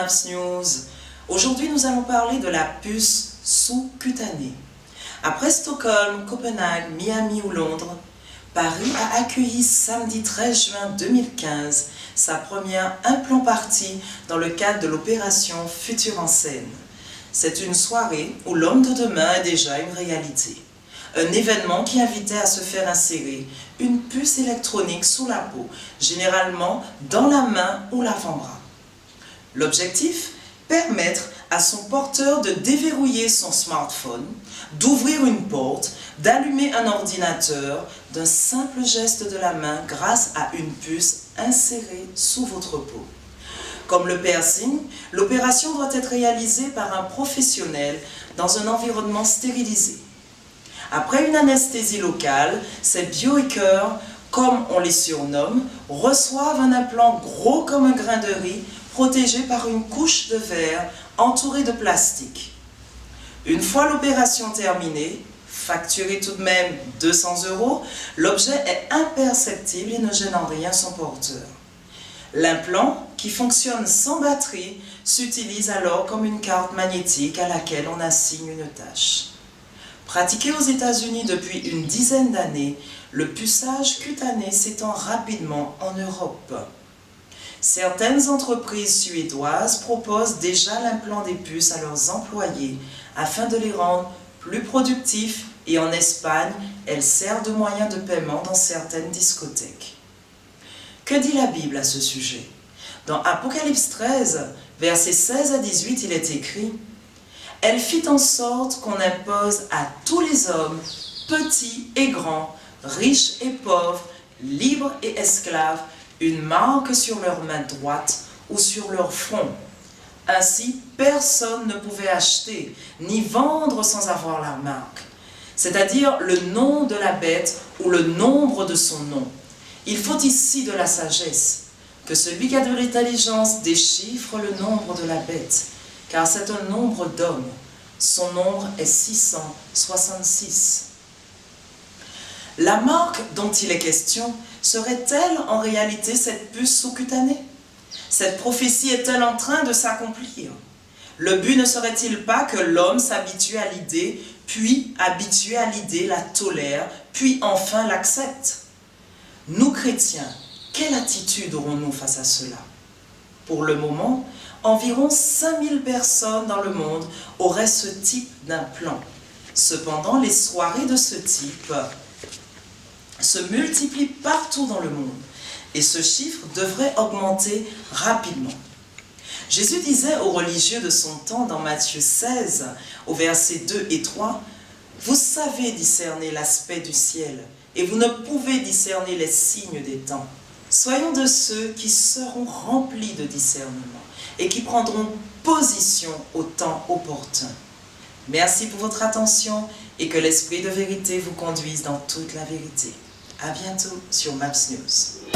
Maps News. Aujourd'hui, nous allons parler de la puce sous-cutanée. Après Stockholm, Copenhague, Miami ou Londres, Paris a accueilli samedi 13 juin 2015 sa première implant-party dans le cadre de l'opération Futur en scène. C'est une soirée où l'homme de demain est déjà une réalité. Un événement qui invitait à se faire insérer une puce électronique sous la peau, généralement dans la main ou l'avant-bras. L'objectif ? Permettre à son porteur de déverrouiller son smartphone, d'ouvrir une porte, d'allumer un ordinateur d'un simple geste de la main grâce à une puce insérée sous votre peau. Comme le piercing, l'opération doit être réalisée par un professionnel dans un environnement stérilisé. Après une anesthésie locale, ces biohackers, comme on les surnomme, reçoivent un implant gros comme un grain de riz, protégé par une couche de verre entourée de plastique. Une fois l'opération terminée, facturée tout de même 200 €, l'objet est imperceptible et ne gêne en rien son porteur. L'implant, qui fonctionne sans batterie, s'utilise alors comme une carte magnétique à laquelle on assigne une tâche. Pratiqué aux États-Unis depuis une dizaine d'années, le puçage cutané s'étend rapidement en Europe. Certaines entreprises suédoises proposent déjà l'implant des puces à leurs employés afin de les rendre plus productifs et en Espagne, elle sert de moyen de paiement dans certaines discothèques. Que dit la Bible à ce sujet? Dans Apocalypse 13, versets 16 à 18, il est écrit « Elle fit en sorte qu'on impose à tous les hommes, petits et grands, riches et pauvres, libres et esclaves, une marque sur leur main droite ou sur leur front. Ainsi, personne ne pouvait acheter ni vendre sans avoir la marque, c'est-à-dire le nom de la bête ou le nombre de son nom. Il faut ici de la sagesse, que celui qui a de l'intelligence déchiffre le nombre de la bête, car c'est un nombre d'hommes. Son nombre est 666. La marque dont il est question serait-elle en réalité cette puce sous-cutanée? Cette prophétie est-elle en train de s'accomplir? Le but ne serait-il pas que l'homme s'habitue à l'idée, puis habitué à l'idée la tolère, puis enfin l'accepte? Nous chrétiens, quelle attitude aurons-nous face à cela? Pour le moment, environ 5000 personnes dans le monde auraient ce type d'implant. Cependant, les soirées de ce type se multiplient partout dans le monde et ce chiffre devrait augmenter rapidement. Jésus disait aux religieux de son temps dans Matthieu 16, au verset 2 et 3, « Vous savez discerner l'aspect du ciel et vous ne pouvez discerner les signes des temps. Soyons de ceux qui seront remplis de discernement et qui prendront position au temps opportun. » Merci pour votre attention et que l'Esprit de vérité vous conduise dans toute la vérité. À bientôt sur Maps News.